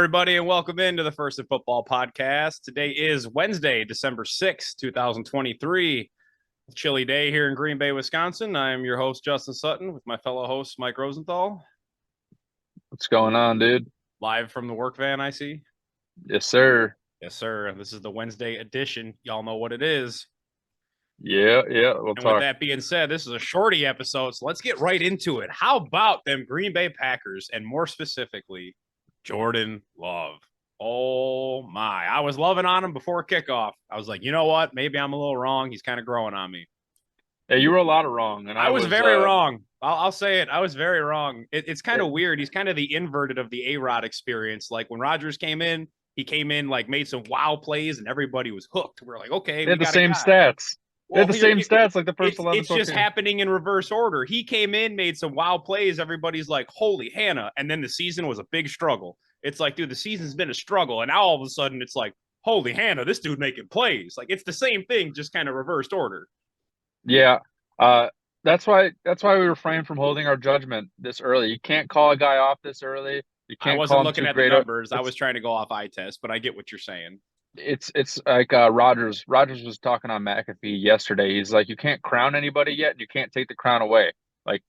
everybody, and welcome into the First in Football podcast. Today is Wednesday, December 6th, 2023. Chilly day here in Green Bay, Wisconsin. I am your host, Justin Sutton, with my fellow host, Mike Rosenthal. What's going on, dude? Live from the work van, I see. Yes, sir. Yes, sir. This is the Wednesday edition. Y'all know what it is. Yeah. And with that being said, this is a shorty episode, so let's get right into it. How about them Green Bay Packers, and more specifically, Jordan Love? Oh, my. I was loving on him before kickoff. I was like, you know what? Maybe I'm a little wrong. He's kind of growing on me. Yeah, you were a lot of wrong. And I was very wrong. I'll say it. I was very wrong. It's kind of weird. He's kind of the inverted of the A-Rod experience. Like when Rodgers came in, he came in, like made some wow plays, and everybody was hooked. We're like, okay, they had the same stats. They had the same stats like the first 11. It's just happening in reverse order. He came in, made some wow plays. Everybody's like, holy Hannah. And then the season was a big struggle. It's like, dude, the season's been a struggle. And now all of a sudden it's like, holy Hannah, this dude making plays. Like it's the same thing, just kind of reversed order. Yeah. That's why we refrain from holding our judgment this early. You can't call a guy off this early. You can't. I wasn't looking at the numbers. I was trying to go off eye test, but I get what you're saying. It's like Rodgers. Rodgers was talking on McAfee yesterday. He's like, you can't crown anybody yet, and you can't take the crown away. Like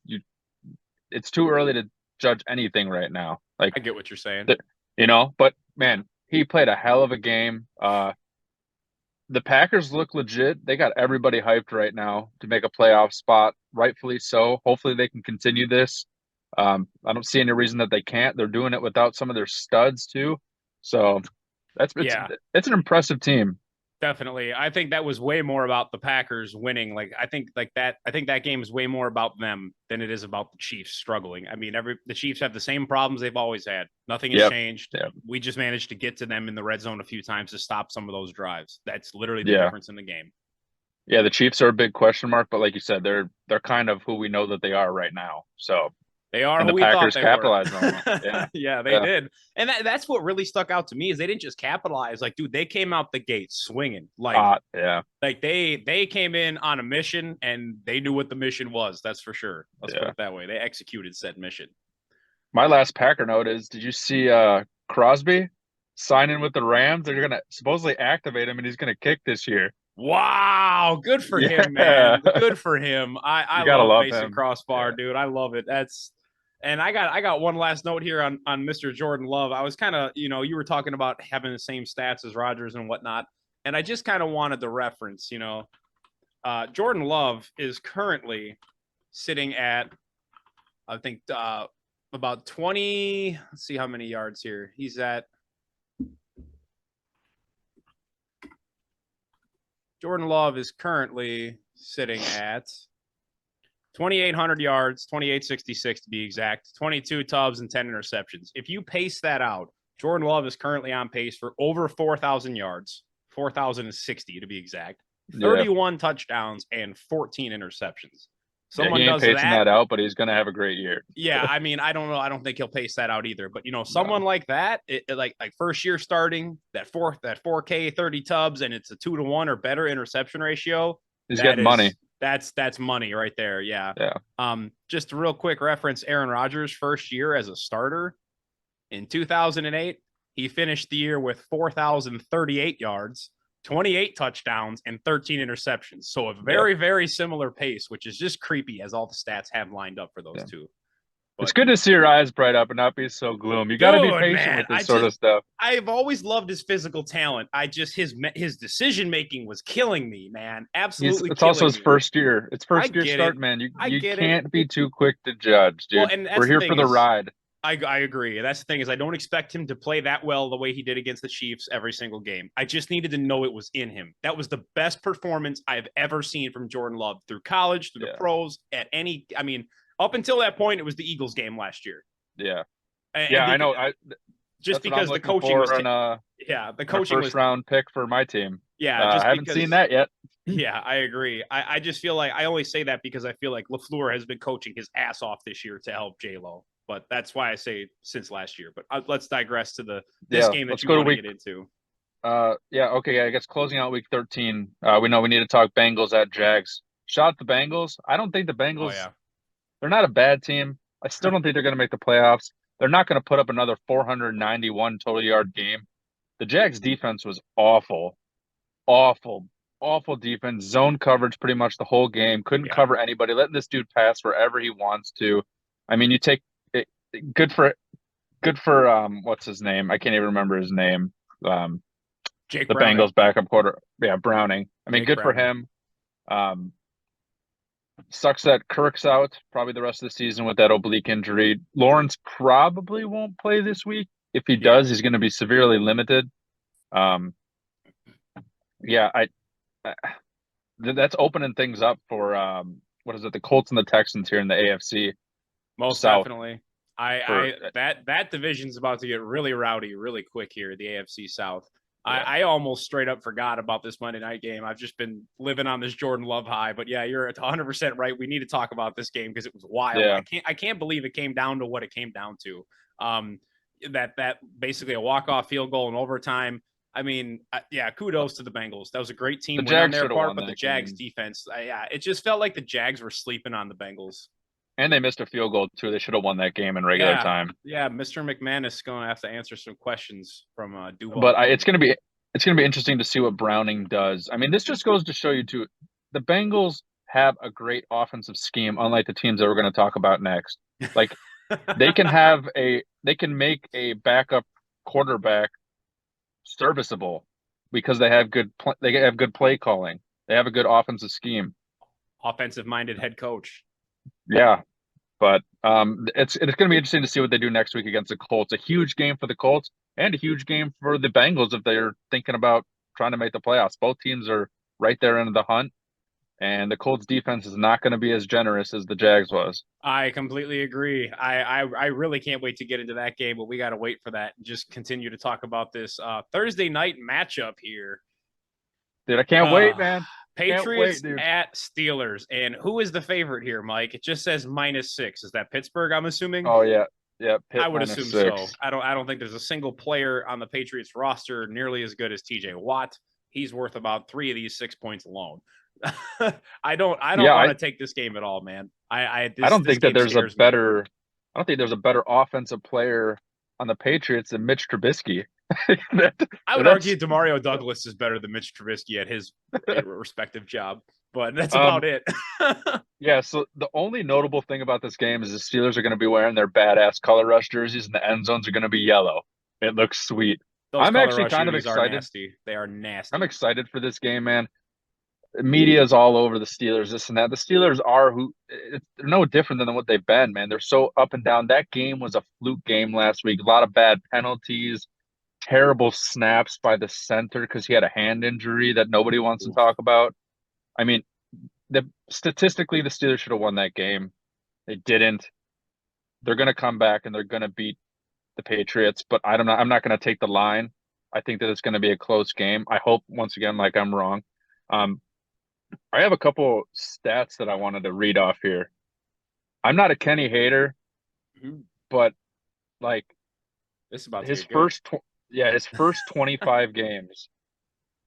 it's too early to judge anything right now. Like I get what you're saying. But man, he played a hell of a game. The Packers look legit. They got everybody hyped right now to make a playoff spot, rightfully so. Hopefully they can continue this. I don't see any reason that they can't. They're doing it without some of their studs too. So it's an impressive team. Definitely. I think that was way more about the Packers winning. I think that game is way more about them than it is about the Chiefs struggling. I mean, the Chiefs have the same problems they've always had. Nothing has changed. Yep. We just managed to get to them in the red zone a few times to stop some of those drives. That's literally the difference in the game. Yeah, the Chiefs are a big question mark, but like you said, they're kind of who we know that they are right now. So they are and who the Packers we capitalized on them. Yeah, they did. And that's what really stuck out to me is they didn't just capitalize. Like, dude, they came out the gate swinging. Like they came in on a mission and they knew what the mission was. That's for sure. Let's put it that way. They executed said mission. My last Packer note is, did you see Crosby sign in with the Rams? They're going to supposedly activate him and he's going to kick this year. Wow, good for him, man. Good for him. I love Mason Crossbar, dude. I love it. And I got one last note here on Mr. Jordan Love. I was kind of, you were talking about having the same stats as Rodgers and whatnot, and I just kind of wanted the reference. Jordan Love is currently sitting at, I think, about 20. Let's see how many yards here. He's at. Jordan Love is currently sitting at 2,800 yards, 2,866 to be exact, 22 tubs and 10 interceptions. If you pace that out, Jordan Love is currently on pace for over 4,000 yards, 4,060 to be exact, 31 touchdowns and 14 interceptions. Someone does that out, but he's going to have a great year. Yeah, I mean, I don't know. I don't think he'll pace that out either. But someone like that, like first year starting, that 4K 30 tubs, and it's a 2-to-1 or better interception ratio. He's getting money. That's money right there. Yeah. Yeah. Just a real quick reference: Aaron Rodgers' first year as a starter in 2008, he finished the year with 4,038 yards. 28 touchdowns and 13 interceptions. So a very, very similar pace, which is just creepy as all the stats have lined up for those two. But it's good to see your eyes bright up and not be so gloom. You got to be patient with this sort of stuff. I've always loved his physical talent. His decision making was killing me, man. Absolutely. It's also his first year. It's first year start, man. You can't be too quick to judge, dude. Well, we're here for the ride. I agree. That's the thing is I don't expect him to play that well the way he did against the Chiefs every single game. I just needed to know it was in him. That was the best performance I've ever seen from Jordan Love through college, through the pros, up until that point, it was the Eagles game last year. Yeah. I know. Just because the coaching was the coaching was first round pick for my team. Yeah. I haven't seen that yet. Yeah, I agree. I just feel like I only say that because I feel like LaFleur has been coaching his ass off this year to help J-Lo. But that's why I say since last year. But let's digress to this game that you want to get into. Okay. I guess closing out week 13, we know we need to talk Bengals at Jags. Shout out the Bengals. I don't think the Bengals, they're not a bad team. I still don't think they're going to make the playoffs. they're not going to put up another 491 total yard game. The Jags defense was awful, awful, awful defense. Zone coverage pretty much the whole game. Couldn't cover anybody. Letting this dude pass wherever he wants to. I mean, you take it, good for what's his name? I can't even remember his name. Jake the Browning. Bengals backup quarter. Yeah, Browning. I mean, Jake good Browning. for him. Sucks that Kirk's out probably the rest of the season with that oblique injury. Lawrence probably won't play this week. If he does, he's going to be severely limited. Yeah, that's opening things up for what is it? The Colts and the Texans here in the AFC. Most South. Definitely. That division's about to get really rowdy really quick here, the AFC South. Yeah. I almost straight up forgot about this Monday night game. I've just been living on this Jordan Love high, but yeah, you're 100% right. We need to talk about this game because it was wild. Yeah. I can't believe it came down to what it came down to. That basically a walk-off field goal in overtime. I mean, yeah, kudos to the Bengals. That was a great team win on their part, but the Jags defense, it just felt like the Jags were sleeping on the Bengals. And they missed a field goal too. They should have won that game in regular time. Yeah, Mr. McMahon is going to have to answer some questions from Duval. But it's going to be interesting to see what Browning does. I mean, this just goes to show you too, the Bengals have a great offensive scheme, unlike the teams that we're going to talk about next. Like they can make a backup quarterback serviceable because they have good play calling. They have a good offensive scheme. Offensive-minded head coach. Yeah. But it's going to be interesting to see what they do next week against the Colts. A huge game for the Colts and a huge game for the Bengals if they're thinking about trying to make the playoffs. Both teams are right there in the hunt, and the Colts defense is not going to be as generous as the Jags was. I completely agree. I really can't wait to get into that game, but we got to wait for that and just continue to talk about this Thursday night matchup here. Dude, I can't wait, man. Patriots at Steelers. And who is the favorite here, Mike? It just says -6. Is that Pittsburgh, I'm assuming? Oh, yeah. Yeah, I would assume so. I don't think there's a single player on the Patriots roster nearly as good as TJ Watt. He's worth about 3 of these 6 points alone. I don't want to take this game at all, man. I don't think there's a better offensive player on the Patriots than Mitch Trubisky. I would argue DeMario Douglas is better than Mitch Trubisky at his respective job, but that's about it. Yeah, so the only notable thing about this game is the Steelers are going to be wearing their badass color rush jerseys and the end zones are going to be yellow. It looks sweet. I'm actually kind of excited. They are nasty. I'm excited for this game, man. The media is all over the Steelers, this and that. The Steelers are they're no different than what they've been, man. They're so up and down. That game was a fluke game last week. A lot of bad penalties. Terrible snaps by the center because he had a hand injury that nobody wants to talk about. I mean, statistically, the Steelers should have won that game. They didn't. They're going to come back and they're going to beat the Patriots, but I'm not going to take the line. I think that it's going to be a close game. I hope, once again, like I'm wrong. I have a couple stats that I wanted to read off here. I'm not a Kenny hater, but like this is about his first 25 games,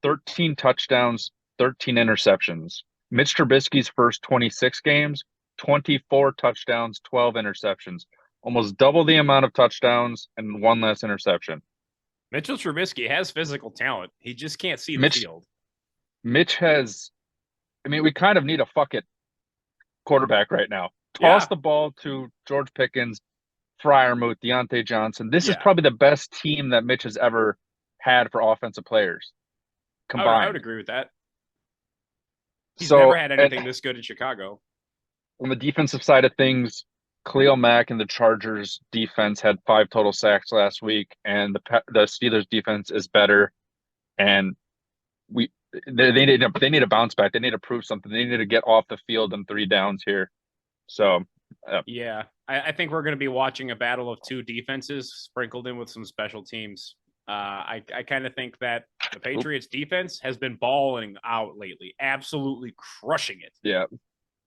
13 touchdowns, 13 interceptions. Mitch Trubisky's first 26 games, 24 touchdowns, 12 interceptions. Almost double the amount of touchdowns and one less interception. Mitchell Trubisky has physical talent. He just can't see the field. Mitch has – I mean, we kind of need a fuck-it quarterback right now. Toss the ball to George Pickens, Freiermuth, Deontay Johnson. This is probably the best team that Mitch has ever had for offensive players combined. I would agree with that. He's never had anything this good in Chicago. On the defensive side of things, Khalil Mack and the Chargers defense had 5 total sacks last week, and the Steelers defense is better. And they need a bounce back. They need to prove something. They need to get off the field in 3 downs here. So, I think we're going to be watching a battle of 2 defenses sprinkled in with some special teams. I kind of think that the Patriots defense has been balling out lately, absolutely crushing it. Yeah.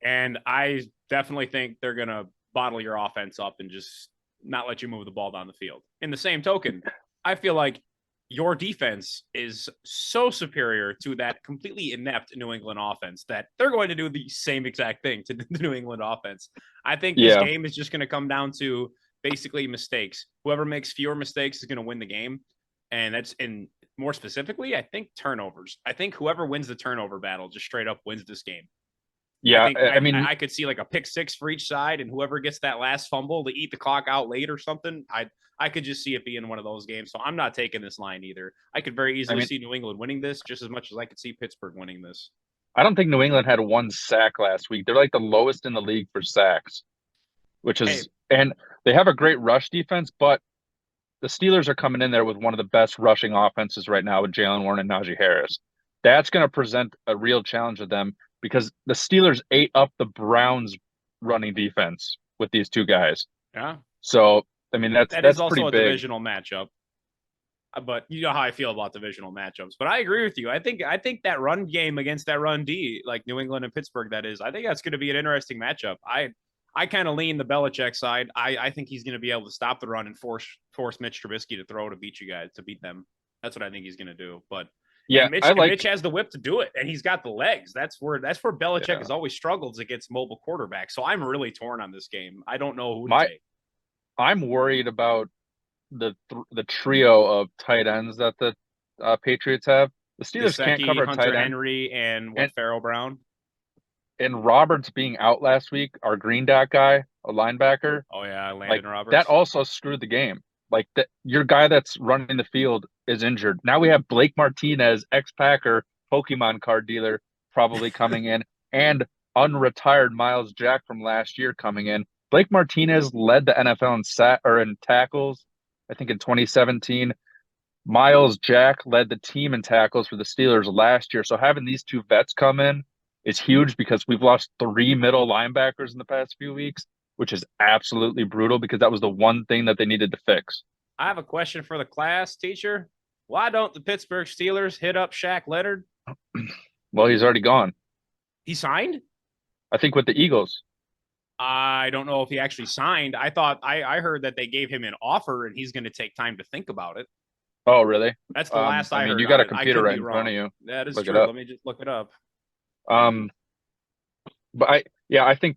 And I definitely think they're going to bottle your offense up and just not let you move the ball down the field. In the same token, I feel like your defense is so superior to that completely inept New England offense that they're going to do the same exact thing to the New England offense. I think this game is just going to come down to basically mistakes. Whoever makes fewer mistakes is going to win the game. And that's in more specifically, I think turnovers. I think whoever wins the turnover battle just straight up wins this game. Yeah, I mean, I could see like a pick six for each side, and whoever gets that last fumble to eat the clock out late or something, I could just see it being one of those games. So I'm not taking this line either. I could very easily see New England winning this just as much as I could see Pittsburgh winning this. I don't think New England had one sack last week. They're like the lowest in the league for sacks, which is and they have a great rush defense, but the Steelers are coming in there with one of the best rushing offenses right now with Jalen Warren and Najee Harris. That's going to present a real challenge to them because the Steelers ate up the Browns' running defense with these two guys. Yeah. So, I mean, that's also pretty a big. Divisional matchup. But you know how I feel about divisional matchups. But I agree with you. I think that run game against that run D, like New England and Pittsburgh, that is, I think that's going to be an interesting matchup. I kind of lean the Belichick side. I think he's going to be able to stop the run and force Mitch Trubisky to throw to beat you guys, to beat them. That's what I think he's going to do. But yeah, Mitch has the whip to do it, and he's got the legs. That's where Belichick has always struggled against mobile quarterbacks. So I'm really torn on this game. I don't know who to take. I'm worried about the trio of tight ends that the Patriots have. The Steelers can't cover a tight end. Henry and Pharaoh Brown. And Roberts being out last week, our green dot guy, a linebacker. Oh yeah, Landon Roberts. That also screwed the game. Like your guy that's running the field is injured. Now we have Blake Martinez, ex-Packer, Pokemon card dealer, probably coming in, and unretired Miles Jack from last year coming in. Blake Martinez led the NFL in tackles, I think in 2017. Miles Jack led the team in tackles for the Steelers last year. So having these two vets come in is huge because we've lost 3 middle linebackers in the past few weeks, which is absolutely brutal because that was the one thing that they needed to fix. I have a question for the class, teacher. Why don't the Pittsburgh Steelers hit up Shaq Leonard? Well, he's already gone. He signed? I think with the Eagles. I don't know if he actually signed. I heard that they gave him an offer and he's going to take time to think about it. Oh, really? That's the last I heard. You got a computer right in front of you. That is true. Let me just look it up. But I think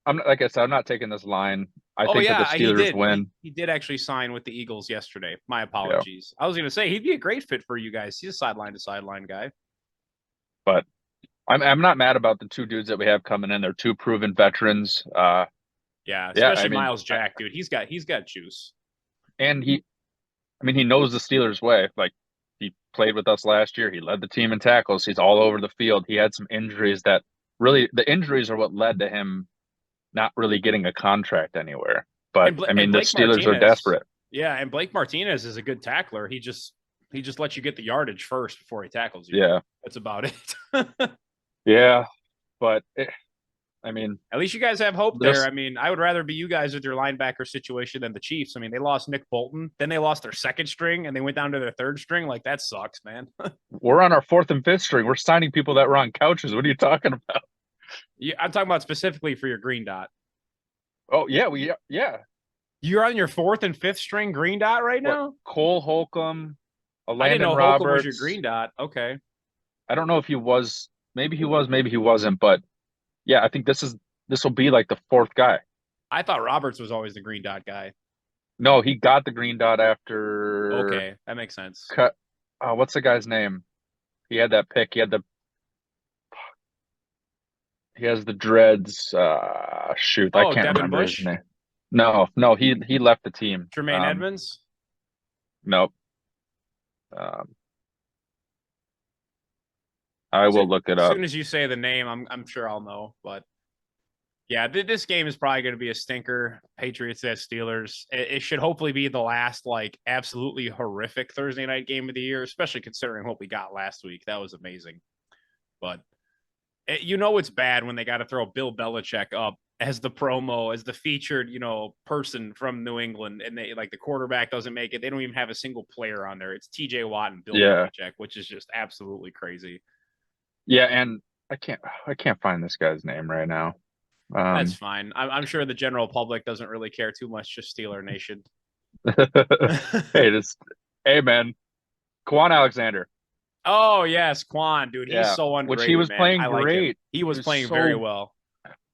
like I said, I'm not taking this line. I think that the Steelers win. He did actually sign with the Eagles yesterday. My apologies. Yeah. I was going to say he'd be a great fit for you guys. He's a sideline to sideline guy. But I'm not mad about the two dudes that we have coming in. They're two proven veterans. Especially Miles Jack, dude. He's got juice. And he knows the Steelers way. Like he played with us last year. He led the team in tackles. He's all over the field. He had some injuries that really the injuries are what led to him not really getting a contract anywhere. But the Steelers are desperate. Yeah, and Blake Martinez is a good tackler. He just lets you get the yardage first before he tackles you. Yeah. That's about it. Yeah. But at least you guys have hope there. I would rather be you guys with your linebacker situation than the Chiefs. They lost Nick Bolton, then they lost their second string, and they went down to their third string. Like, that sucks, man. We're on our fourth and fifth string. We're signing people that were on couches. What are you talking about? Yeah, I'm talking about specifically for your green dot. Oh, yeah. You're on your fourth and fifth string green dot right now? Cole Holcomb, Landon I didn't know Roberts. Holcomb was your green dot. Okay. I don't know if he was. Maybe he was, maybe he wasn't. But, yeah, I think this will be like the fourth guy. I thought Roberts was always the green dot guy. No, he got the green dot after. Okay, that makes sense. What's the guy's name? He had that pick. He has the dreads. Shoot, I can't remember his name. No, he left the team. Tremaine Edmonds? Nope. I will look it up. As soon as you say the name, I'm sure I'll know. But yeah, this game is probably going to be a stinker. Patriots at Steelers. It should hopefully be the last absolutely horrific Thursday night game of the year, especially considering what we got last week. That was amazing. But it's bad when they got to throw Bill Belichick up as the promo, as the featured, person from New England, and they the quarterback doesn't make it. They don't even have a single player on there. It's TJ Watt and Bill Belichick, which is just absolutely crazy. Yeah, and I can't find this guy's name right now. That's fine. I'm sure the general public doesn't really care too much. Just Steeler Nation. Hey, man, Quan Alexander. Oh yes, Quan, dude, he's so underrated. Which he was playing great. He was playing very well.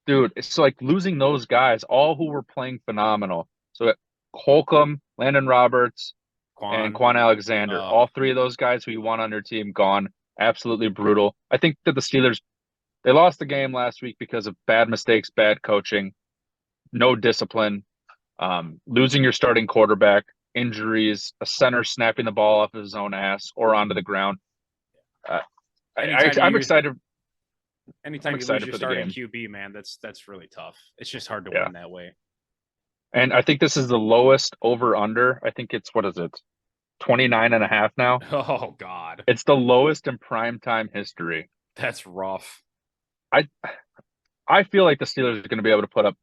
Dude, it's like losing those guys, all who were playing phenomenal. So Holcomb, Landon Roberts, and Quan. Quan Alexander. All three of those guys who you want on your team gone. Absolutely brutal. I think that the Steelers, they lost the game last week because of bad mistakes, bad coaching, no discipline, losing your starting quarterback, injuries, a center snapping the ball off his own ass or onto the ground. I'm excited. Anytime you lose your starting QB, man, that's really tough. It's just hard to win that way. And I think this is the lowest over under. I think it's, what is it? 29.5 now. Oh God. It's the lowest in primetime history. That's rough. I feel like the Steelers are going to be able to put up,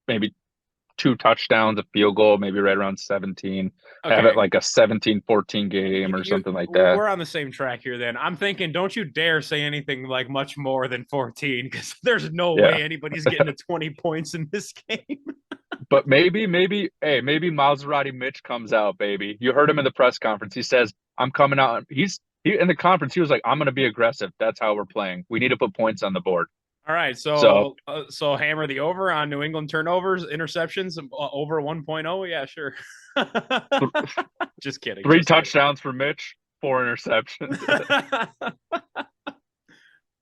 maybe 2 touchdowns, a field goal, maybe right around 17. Okay. Have it like a 17-14 game or something like that. We're on the same track here then. I'm thinking, don't you dare say anything like much more than 14, because there's no way anybody's getting to 20 points in this game. But maybe Maserati Mitch comes out, baby. You heard him in the press conference. He says, I'm coming out. He in the conference, he was like, I'm going to be aggressive. That's how we're playing. We need to put points on the board. All right, so hammer the over on New England turnovers, interceptions, over 1.0. Yeah, sure. Just kidding. 3 touchdowns for Mitch, 4 interceptions.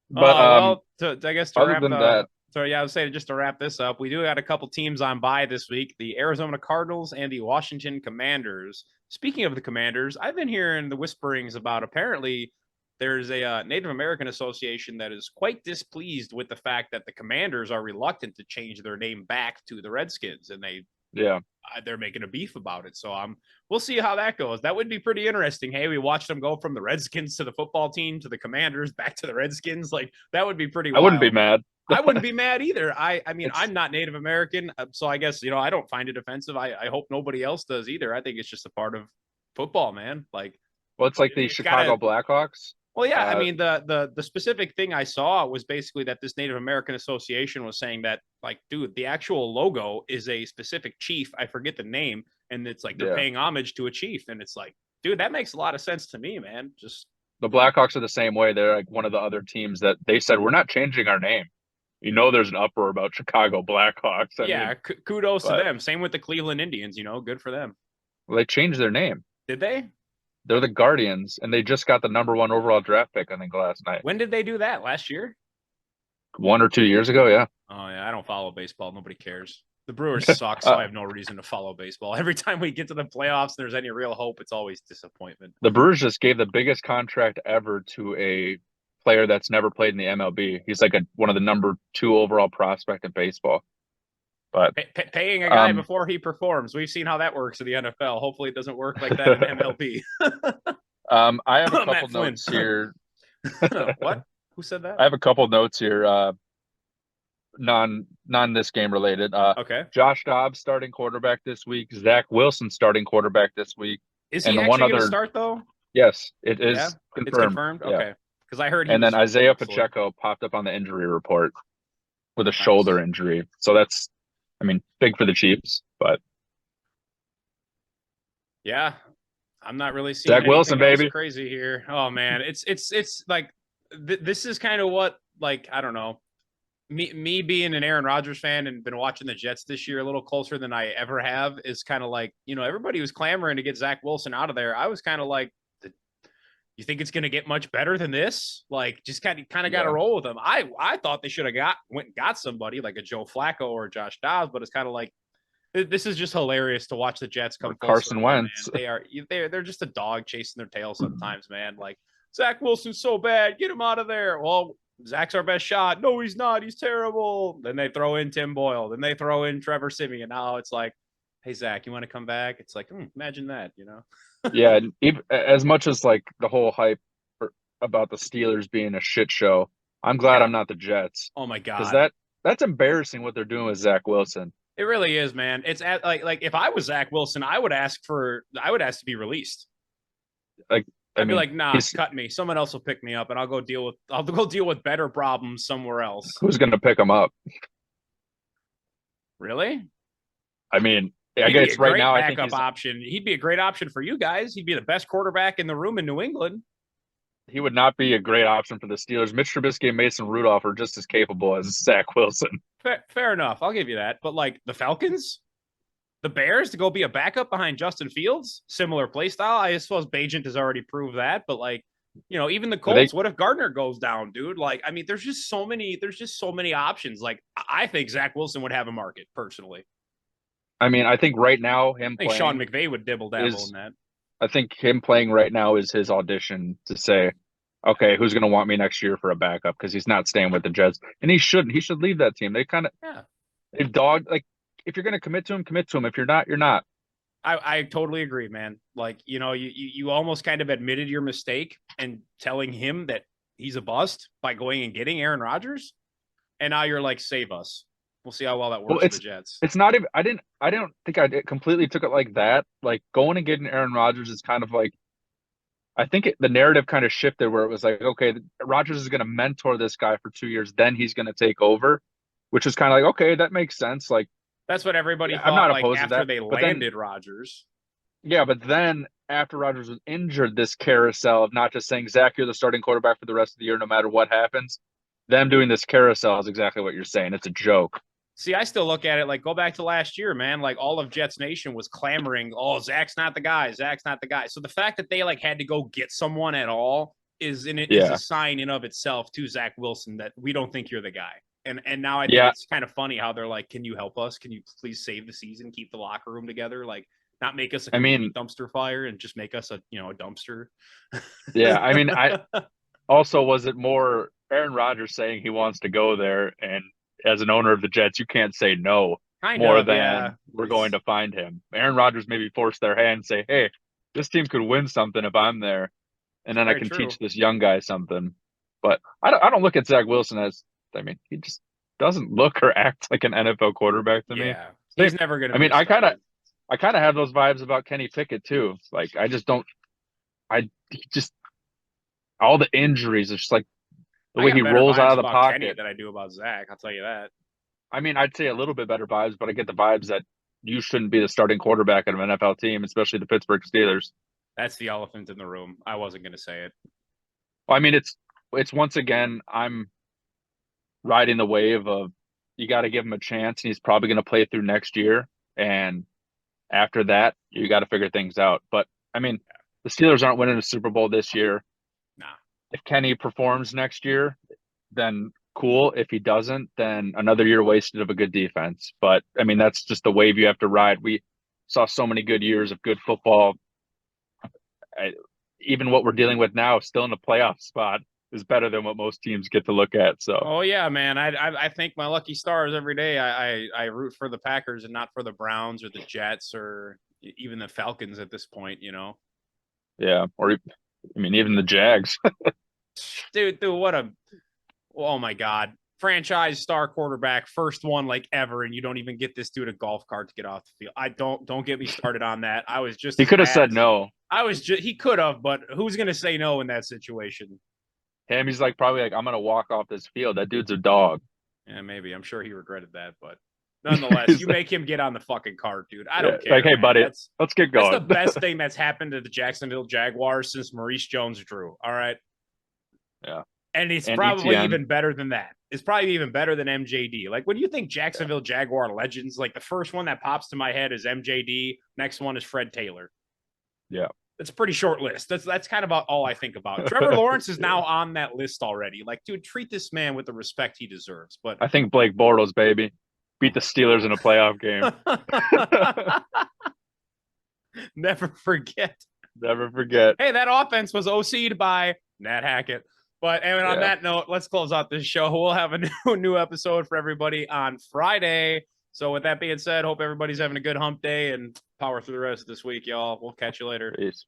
But I guess to other wrap than that, so yeah, I was saying, just to wrap this up, we do got a couple teams on bye this week: the Arizona Cardinals and the Washington Commanders. Speaking of the Commanders, I've been hearing the whisperings about apparently there's a Native American association that is quite displeased with the fact that the Commanders are reluctant to change their name back to the Redskins, and they're making a beef about it. So we'll see how that goes. That would be pretty interesting. Hey, we watched them go from the Redskins to the football team to the Commanders back to the Redskins. Like, that would be pretty wild. I wouldn't be mad. I wouldn't be mad either. I mean, I'm not Native American, so I guess, I don't find it offensive. I hope nobody else does either. I think it's just a part of football, man. Like, well, it's like the Chicago Blackhawks. Well, yeah, I mean, the specific thing I saw was basically that this Native American Association was saying that, like, dude, the actual logo is a specific chief. I forget the name, and it's like they're paying homage to a chief, and it's like, dude, that makes a lot of sense to me, man. Just the Blackhawks are the same way. They're like one of the other teams that they said, we're not changing our name. There's an uproar about Chicago Blackhawks. I mean, kudos to them. Same with the Cleveland Indians. Good for them. Well, they changed their name. Did they? They're the Guardians, and they just got the #1 overall draft pick, I think, last night. When did they do that? Last year? 1 or 2 years ago, yeah. Oh, yeah, I don't follow baseball. Nobody cares. The Brewers suck, so I have no reason to follow baseball. Every time we get to the playoffs and there's any real hope, it's always disappointment. The Brewers just gave the biggest contract ever to a player that's never played in the MLB. He's like one of the #2 overall prospect in baseball. But paying a guy before he performs, we've seen how that works in the NFL. Hopefully, it doesn't work like that in MLB. I have a couple notes here. What? Who said that? I have a couple notes here. Non this game related. Okay. Josh Dobbs starting quarterback this week. Zach Wilson starting quarterback this week. Is he actually going to start though? Yes, it is confirmed. It's confirmed. Yeah. Okay. Because I heard. And then Isaiah Pacheco popped up on the injury report with a shoulder injury. So that's, big for the Chiefs, but yeah, I'm not really seeing Zach Wilson, baby, crazy here. Oh man, it's like this is kind of what, like, I don't know, me being an Aaron Rodgers fan and been watching the Jets this year a little closer than I ever have, is kind of like, everybody was clamoring to get Zach Wilson out of there. I was kind of like, you think it's going to get much better than this? Like, just kind of got to roll with them. I thought they should have went and got somebody like a Joe Flacco or Josh Dobbs, but it's kind of like, this is just hilarious to watch the Jets come. Carson Wentz. They're just a dog chasing their tail sometimes, man. Like, Zach Wilson's so bad, get him out of there. Well, Zach's our best shot. No, he's not. He's terrible. Then they throw in Tim Boyle. Then they throw in Trevor Siemian. Now it's like, hey, Zach, you want to come back? It's like, imagine that, Yeah, as much as like the whole hype about the Steelers being a shit show, I'm glad I'm not the Jets. Oh my god, because that's embarrassing what they're doing with Zach Wilson. It really is, man. It's like if I was Zach Wilson, I would ask to be released. Like, I'd be like, nah, cut me. Someone else will pick me up, and I'll go deal with better problems somewhere else. Who's going to pick him up? Really? I guess right now, I think he's option. He'd be a great option for you guys. He'd be the best quarterback in the room in New England. He would not be a great option for the Steelers. Mitch Trubisky and Mason Rudolph are just as capable as Zach Wilson. Fair enough. I'll give you that. But like the Falcons, The Bears to go be a backup behind Justin Fields, similar play style. I suppose Bajent has already proved that, but like, even the Colts, what if Gardner goes down, dude? Like, I mean, there's just so many options. Like, I think Zach Wilson would have a market personally. I mean, I think right now I think Sean McVay would dibble dabble in that. I think him playing right now is his audition to say, okay, who's going to want me next year for a backup? Because he's not staying with the Jets, and he shouldn't. He should leave that team. They kind of, if if you're going to commit to him, commit to him. If you're not, you're not. I totally agree, man. Like, you almost kind of admitted your mistake and telling him that he's a bust by going and getting Aaron Rodgers, and now you're like, save us. We'll see how well that works for the Jets. It's not even. I don't think I completely took it like that. Like going and getting Aaron Rodgers is kind of like, I think the narrative kind of shifted where it was like, okay, Rodgers is going to mentor this guy for 2 years, then he's going to take over, which is kind of like, okay, that makes sense. Like that's what everybody thought. I'm not opposed to that. They landed Rodgers. Yeah, but then after Rodgers was injured, this carousel of not just saying, Zach, you're the starting quarterback for the rest of the year, no matter what happens. Them doing this carousel is exactly what you're saying. It's a joke. See, I still look at it like, go back to last year, man. Like all of Jets Nation was clamoring, oh, Zach's not the guy. Zach's not the guy. So the fact that they like had to go get someone at all is a sign in of itself to Zach Wilson that we don't think you're the guy. And now I think it's kind of funny how they're like, can you help us? Can you please save the season, keep the locker room together? Like not make us a dumpster fire and just make us a dumpster. Yeah. I mean, also, was it more Aaron Rodgers saying he wants to go there, and as an owner of the Jets, you can't say no we're going to find him. Aaron Rodgers maybe forced their hand and say, hey, this team could win something if I'm there, and then I can teach this young guy something. But I don't look at Zach Wilson as, I mean, he just doesn't look or act like an NFL quarterback to me. Yeah, he's never going to. I mean, I kind of have those vibes about Kenny Pickett too. Like, I just don't. All the injuries. It's just like the way he rolls out of the pocket. Kenny than I do about Zach. I'll tell you that. I mean, I'd say a little bit better vibes, but I get the vibes that you shouldn't be the starting quarterback of an NFL team, especially the Pittsburgh Steelers. That's the elephant in the room. I wasn't going to say it. Well, I mean, it's once again, I'm riding the wave of you got to give him a chance, and he's probably going to play through next year. And after that, you got to figure things out. But I mean, the Steelers aren't winning a Super Bowl this year. Nah. If Kenny performs next year, then cool. If he doesn't, then another year wasted of a good defense. But I mean, that's just the wave you have to ride. We saw so many good years of good football. Even what we're dealing with now, still in the playoff spot, is better than what most teams get to look at. So, oh yeah, man, I thank my lucky stars every day. I root for the Packers and not for the Browns or the Jets or even the Falcons at this point. Yeah, or I mean, even the Jags. dude, oh my God, franchise star quarterback, first one like ever, and you don't even get this dude a golf cart to get off the field. Don't get me started on that. I was just he could have said no. He could have, but who's gonna say no in that situation? Him, he's probably like, I'm gonna walk off this field. That dude's a dog. Yeah, maybe. I'm sure he regretted that, but nonetheless, you make him get on the fucking cart, dude. I don't care. Like, hey, buddy, let's get going. That's the best thing that's happened to the Jacksonville Jaguars since Maurice Jones-Drew. All right. Yeah. And it's probably even better than that. It's probably even better than MJD. Like, when you think Jacksonville Jaguar legends, like the first one that pops to my head is MJD. Next one is Fred Taylor. Yeah. It's a pretty short list. That's kind of all I think about. Trevor Lawrence is now on that list already. Like, dude, treat this man with the respect he deserves. But I think Blake Bortles, baby, beat the Steelers in a playoff game. Never forget. Never forget. Hey, that offense was OC'd by Nat Hackett. But anyway, on that note, let's close out this show. We'll have a new episode for everybody on Friday. So with that being said, hope everybody's having a good hump day and power through the rest of this week, y'all. We'll catch you later. Peace.